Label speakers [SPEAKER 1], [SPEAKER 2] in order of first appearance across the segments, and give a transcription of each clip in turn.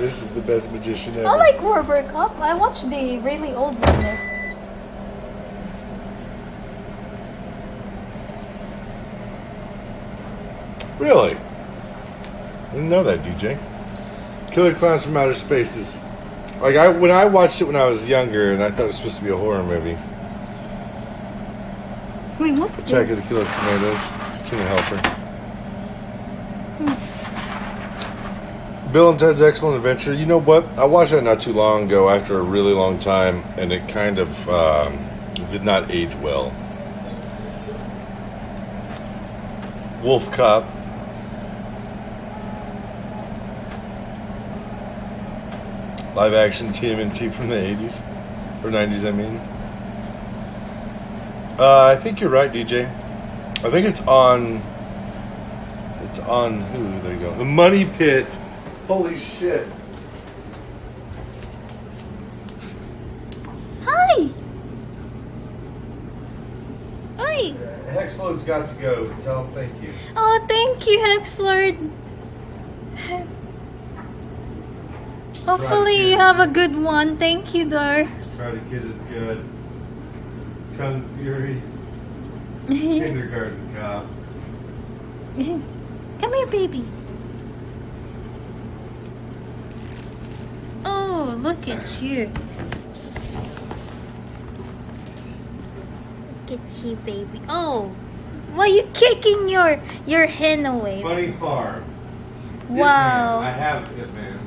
[SPEAKER 1] This is the best magician ever.
[SPEAKER 2] I like RoboCop. I watched the really old one there.
[SPEAKER 1] Really? I didn't know that, DJ. Killer Clowns from Outer Space is like when I watched it when I was younger, and I thought it was supposed to be a horror movie.
[SPEAKER 2] Wait, what's
[SPEAKER 1] Attack
[SPEAKER 2] this?
[SPEAKER 1] of the Killer Tomatoes. It's Tina Helper. Bill and Ted's Excellent Adventure. You know what? I watched that not too long ago after a really long time, and it kind of did not age well. Wolf Cop. Live action TMNT from the 80s. Or 90s, I mean. I think you're right, DJ. I think it's on... It's on... Ooh, there you go. The Money Pit. Holy shit.
[SPEAKER 2] Hi! Hi!
[SPEAKER 1] Hexload's got to go. Tell him thank you.
[SPEAKER 2] Oh, thank you, Hexlord. Hopefully you have a good one. Thank you, Dar.
[SPEAKER 1] Karate Kid is good. Kung Fury. Kindergarten Cop.
[SPEAKER 2] Come here, baby. Oh, look at you. Look at you, baby. Oh, why are you kicking your hen away?
[SPEAKER 1] Funny Farm.
[SPEAKER 2] Wow.
[SPEAKER 1] Hitman. I have Hitman.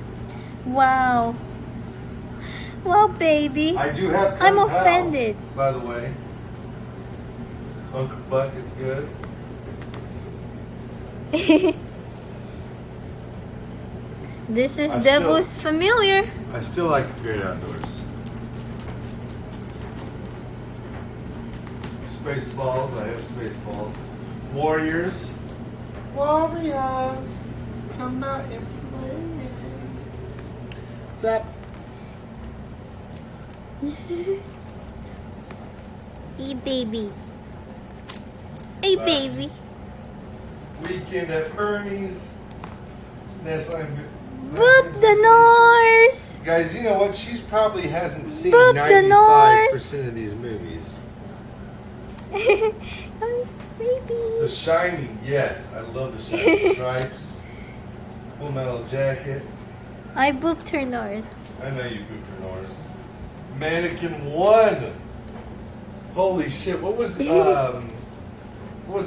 [SPEAKER 2] Wow. Well, baby.
[SPEAKER 1] I do have Kung
[SPEAKER 2] I'm
[SPEAKER 1] Pao,
[SPEAKER 2] offended.
[SPEAKER 1] by the way. Uncle Buck is good.
[SPEAKER 2] This is
[SPEAKER 1] I
[SPEAKER 2] Devil's Familiar.
[SPEAKER 1] I still like the Great Outdoors. Spaceballs. I have Spaceballs. Warriors. Warriors. Come out and play. That.
[SPEAKER 2] Hey, baby. Hey, baby.
[SPEAKER 1] Weekend at Bernie's. Nestline.
[SPEAKER 2] Boop the Norse.
[SPEAKER 1] Guys, you know what? She's probably hasn't seen
[SPEAKER 2] Boop the
[SPEAKER 1] 95% of these movies.
[SPEAKER 2] Oh,
[SPEAKER 1] The
[SPEAKER 2] baby.
[SPEAKER 1] Shining, yes. I love The Shining. Stripes. Full Metal Jacket.
[SPEAKER 2] I booped her Norse.
[SPEAKER 1] I know you booped her Norris. Mannequin 1. Holy shit. What was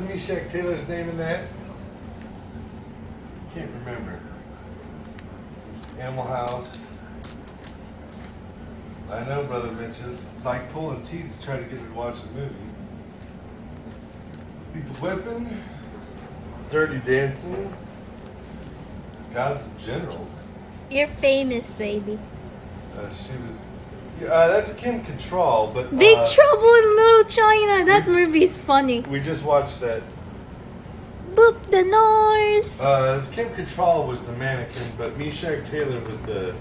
[SPEAKER 1] Meshach Taylor's name in that? Can't remember. Animal House. I know, Brother Mitch's. It's like pulling teeth to try to get her to watch a movie. Lethal Weapon. Dirty Dancing. Gods and Generals.
[SPEAKER 2] You're famous, baby.
[SPEAKER 1] She was. That's Kim Cattrall, but.
[SPEAKER 2] Big Trouble in Little China. That movie is funny.
[SPEAKER 1] We just watched that.
[SPEAKER 2] Boop the Norse.
[SPEAKER 1] Kim Cattrall was the mannequin, but Meshach Taylor was the.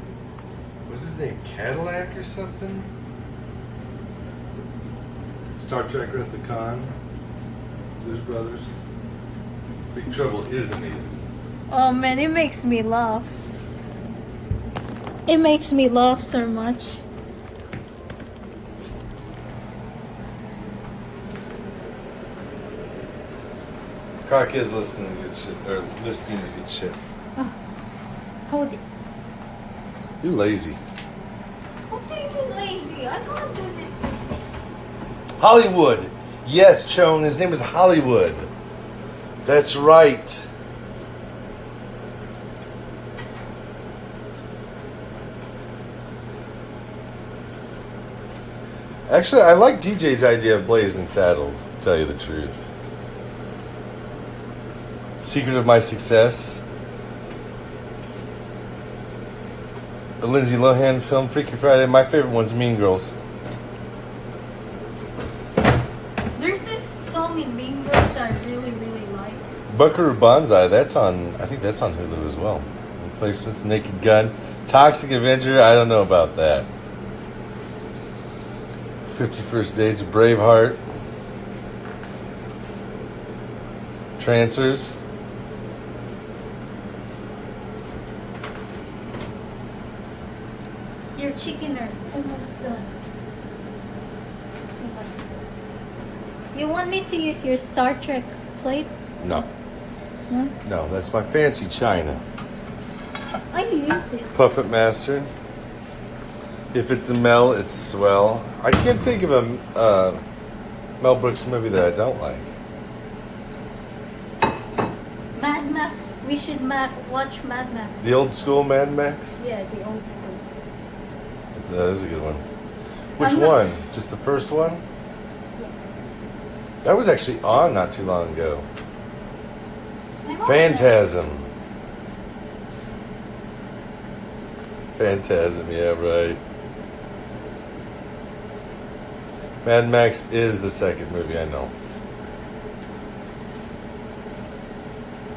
[SPEAKER 1] Was his name Cadillac or something? Star Trek Wrath of Khan. Blues Brothers. Big Trouble is amazing.
[SPEAKER 2] Oh man, it makes me laugh. It makes me laugh so much.
[SPEAKER 1] Croc is listening to good shit, or listening to good shit.
[SPEAKER 2] Hold it.
[SPEAKER 1] You're lazy.
[SPEAKER 2] I'm taking lazy. I can't do this.
[SPEAKER 1] Hollywood. Yes, Chone. His name is Hollywood. That's right. Actually, I like DJ's idea of blazing saddles, to tell you the truth. Secret of My Success. The Lindsay Lohan film, Freaky Friday. My favorite one's Mean Girls.
[SPEAKER 2] There's this song in Mean Girls that I really, really like.
[SPEAKER 1] Buckaroo Banzai, that's on, I think that's on Hulu as well. Replacements, Naked Gun. Toxic Avenger, I don't know about that. 50 First Dates, Braveheart. Trancers.
[SPEAKER 2] Your chicken are almost done. You want me to use your Star Trek plate?
[SPEAKER 1] No.
[SPEAKER 2] Huh?
[SPEAKER 1] No, that's my fancy china.
[SPEAKER 2] I use it.
[SPEAKER 1] Puppet Master. If it's a Mel, it's swell. I can't think of a Mel Brooks movie that I don't like.
[SPEAKER 2] Mad Max. We should watch Mad Max.
[SPEAKER 1] The old school Mad Max?
[SPEAKER 2] Yeah, the old school.
[SPEAKER 1] That is a good one. Which
[SPEAKER 2] I'm not-
[SPEAKER 1] one? Just the first one? That was actually on not too long ago. Phantasm. Phantasm, yeah, right. Mad Max is the second movie, I know.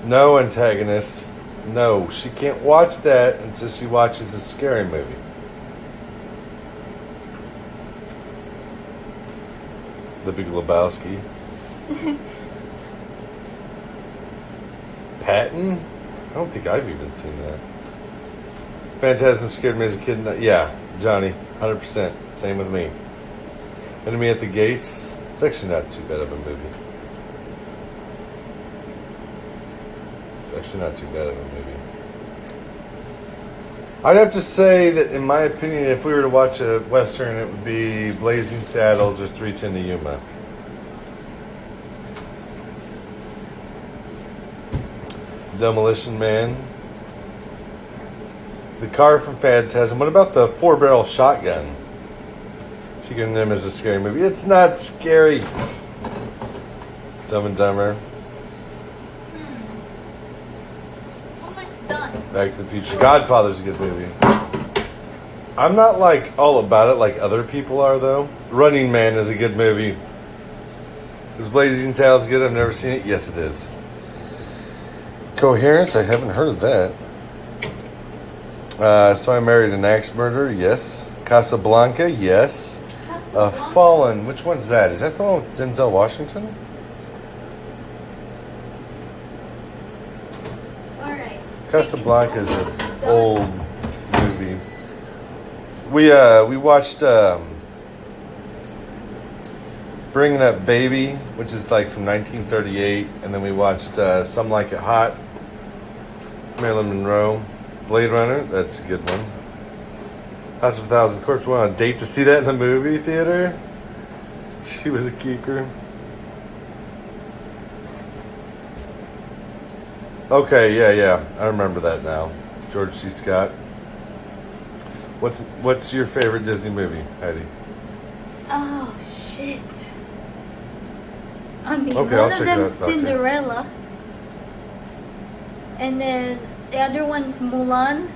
[SPEAKER 1] No antagonist. No, she can't watch that until she watches a scary movie. The Big Lebowski. Patton? I don't think I've even seen that. Phantasm scared me as a kid. Yeah, Johnny, 100%. Same with me. Enemy at the Gates. It's actually not too bad of a movie. It's actually not too bad of a movie. I'd have to say that, in my opinion, if we were to watch a Western, it would be Blazing Saddles or 3:10 to Yuma. Demolition Man. The car from Phantasm. What about the 4-barrel shotgun? Secret Nim is a scary movie. It's not scary. Dumb and Dumber.
[SPEAKER 2] Almost done.
[SPEAKER 1] Back to the Future. Godfather's a good movie. I'm not like all about it like other people are though. Running Man is a good movie. Is Blazing Saddles good? I've never seen it. Yes, it is. Coherence? I haven't heard of that. So I Married an Axe Murderer? Yes. Casablanca? Yes. Fallen? Which one's that? Is that the one with Denzel Washington?
[SPEAKER 2] Alright.
[SPEAKER 1] Casablanca is an old movie. We watched Bringing Up Baby, which is like from 1938, and then we watched Some Like It Hot, Marilyn Monroe. Blade Runner, that's a good one. House of a Thousand Corpses, went on a date to see that in the movie theater. She was a keeper. Okay, yeah, I remember that now. George C. Scott. What's your favorite Disney movie, Heidi?
[SPEAKER 2] Oh shit. I mean,
[SPEAKER 1] Okay,
[SPEAKER 2] one
[SPEAKER 1] I'll
[SPEAKER 2] of
[SPEAKER 1] check
[SPEAKER 2] them's
[SPEAKER 1] that out, okay.
[SPEAKER 2] Cinderella. And then the other one's Mulan.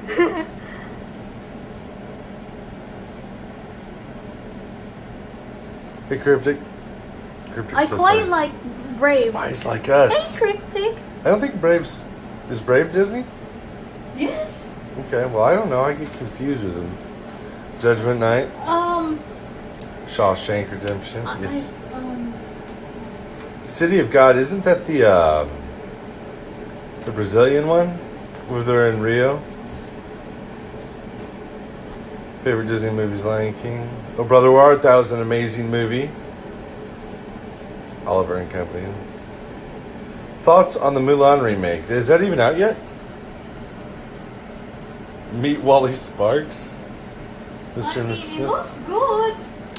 [SPEAKER 1] Hey, Cryptic. Cryptic
[SPEAKER 2] I
[SPEAKER 1] says
[SPEAKER 2] quite
[SPEAKER 1] hi.
[SPEAKER 2] like Brave.
[SPEAKER 1] Spies Like
[SPEAKER 2] Hey,
[SPEAKER 1] Us.
[SPEAKER 2] Cryptic.
[SPEAKER 1] I don't think Brave's... Is Brave Disney?
[SPEAKER 2] Yes.
[SPEAKER 1] Okay, well, I don't know. I get confused with them. Judgment Night. Shawshank Redemption. Yes. City of God. Isn't that the Brazilian one? Where they're in Rio? Favorite Disney movies, Lion King. Oh, Brother, Where Art Thou was an amazing movie. Oliver and Company. Thoughts on the Mulan remake? Is that even out yet? Meet Wally Sparks? Mr. and Mrs.
[SPEAKER 2] It
[SPEAKER 1] Smith?
[SPEAKER 2] looks good.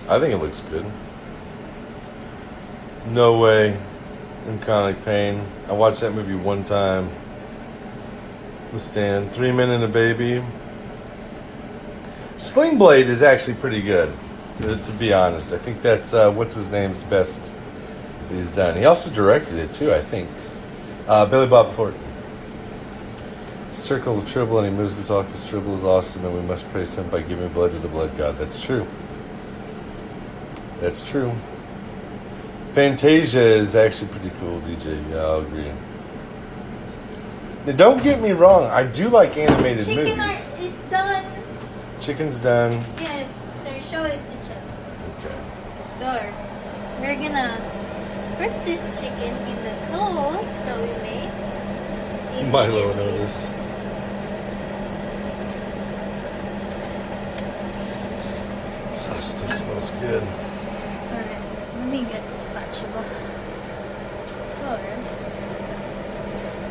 [SPEAKER 1] I think it looks good. No Way. In Chronic Pain. I watched that movie one time. The Stand. 3 Men and a Baby. Sling Blade is actually pretty good, to be honest. I think that's, what's his name's best that he's done. He also directed it too, I think. Billy Bob Thornton. Circle of Tribble, and he moves his all because Tribble is awesome, and we must praise him by giving blood to the blood god. That's true. That's true. Fantasia is actually pretty cool, DJ. Yeah, I'll agree. Now, don't get me wrong. I do like animated
[SPEAKER 2] Chicken
[SPEAKER 1] movies.
[SPEAKER 2] is done.
[SPEAKER 1] Chicken's done.
[SPEAKER 2] Yeah, so show it to Chuck.
[SPEAKER 1] Okay.
[SPEAKER 2] So we're gonna put this chicken in the sauce that we made.
[SPEAKER 1] Milo notice. Sauce still smells good.
[SPEAKER 2] Alright, let me get the spatula. Sorry.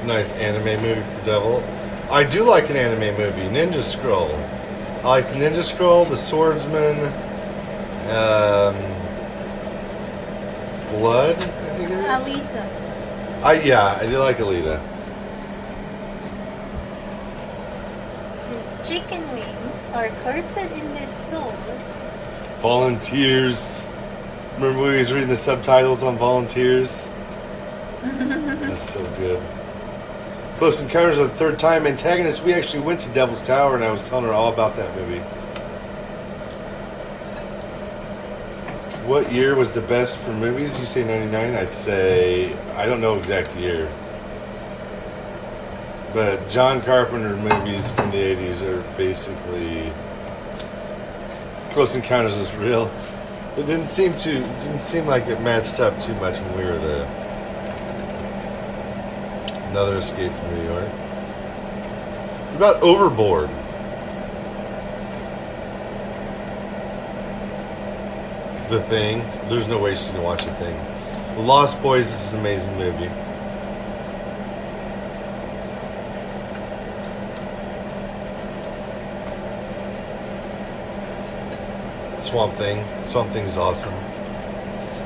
[SPEAKER 1] Nice anime movie for Devil. I do like an anime movie, Ninja Scroll. I like Ninja Scroll, The Swordsman, Blood, I think it is.
[SPEAKER 2] Alita.
[SPEAKER 1] I do like Alita.
[SPEAKER 2] These chicken wings are coated in this sauce.
[SPEAKER 1] Volunteers. Remember we was reading the subtitles on Volunteers? That's so good. Close Encounters of the Third Time Antagonist. We actually went to Devil's Tower and I was telling her all about that movie. What year was the best for movies? You say 99? I'd say, I don't know exact year. But John Carpenter movies from the 80s are basically... Close Encounters is real. It didn't seem like it matched up too much when we were there. Another Escape from New York. What about Overboard? The Thing. There's no way she's gonna watch The Thing. The Lost Boys is an amazing movie. Swamp Thing. Swamp Thing is awesome.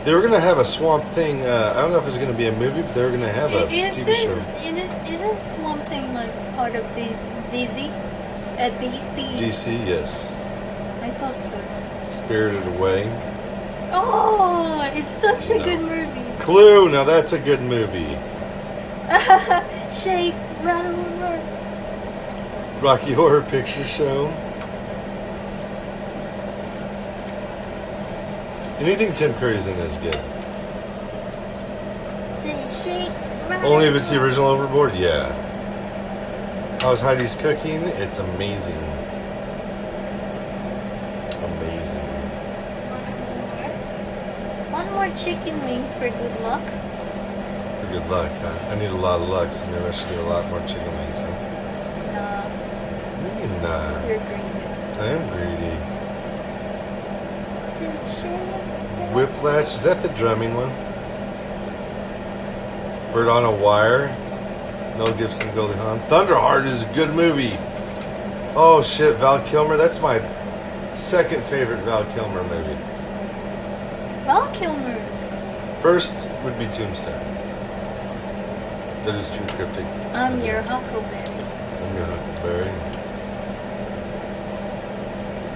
[SPEAKER 1] They were gonna have a Swamp Thing. I don't know if it's gonna be a movie, but they were gonna have a TV show.
[SPEAKER 2] Isn't Swamp Thing like part of DC? DC?
[SPEAKER 1] DC, yes.
[SPEAKER 2] I thought so.
[SPEAKER 1] Spirited Away.
[SPEAKER 2] Oh, it's such a
[SPEAKER 1] No.
[SPEAKER 2] good movie.
[SPEAKER 1] Clue. Now that's a good movie.
[SPEAKER 2] Shake, rattle, and roll.
[SPEAKER 1] Rocky Horror Picture Show. Anything Tim Curry's in is good.
[SPEAKER 2] Say shake, rattle,
[SPEAKER 1] Only if it's the
[SPEAKER 2] roll.
[SPEAKER 1] original Overboard? Yeah. How's Heidi's cooking? It's amazing. Amazing.
[SPEAKER 2] One more chicken wing for good luck.
[SPEAKER 1] For good luck, huh? I need a lot of luck, so maybe I should get a lot more chicken wings. Huh?
[SPEAKER 2] Nah,
[SPEAKER 1] Maybe not.
[SPEAKER 2] you're greedy.
[SPEAKER 1] I am greedy.
[SPEAKER 2] Say shake.
[SPEAKER 1] Whiplash, is that the drumming one? Bird on a Wire. Mel Gibson, Goldie Hawn. Thunderheart is a good movie. Oh shit, Val Kilmer. That's my second favorite Val Kilmer movie.
[SPEAKER 2] Val Kilmer is good.
[SPEAKER 1] First would be Tombstone. That is too cryptic.
[SPEAKER 2] I'm your Huckleberry.
[SPEAKER 1] I'm your Huckleberry.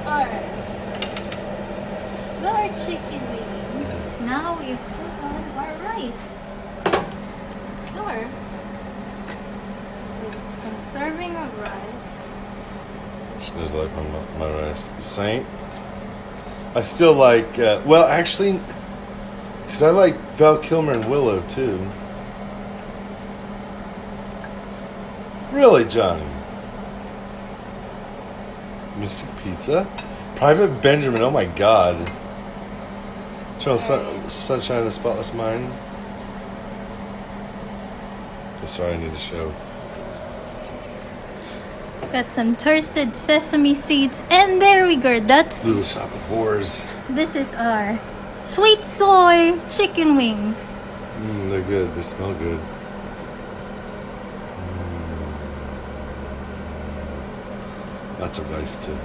[SPEAKER 2] Alright. Got our chicken wing. Now we put on our rice. Or some serving of rice.
[SPEAKER 1] She does like my rice. Saint. I still like, well, actually, because I like Val Kilmer and Willow too. Really, Johnny? Mystic Pizza? Private Benjamin, oh my god. Sunshine of the Spotless Mind. I'm sorry, I need to show.
[SPEAKER 2] Got some toasted sesame seeds, and there we go.
[SPEAKER 1] Little
[SPEAKER 2] That's
[SPEAKER 1] Shop of Horrors.
[SPEAKER 2] this is our sweet soy chicken wings.
[SPEAKER 1] They're good. They smell good. Lots of rice too.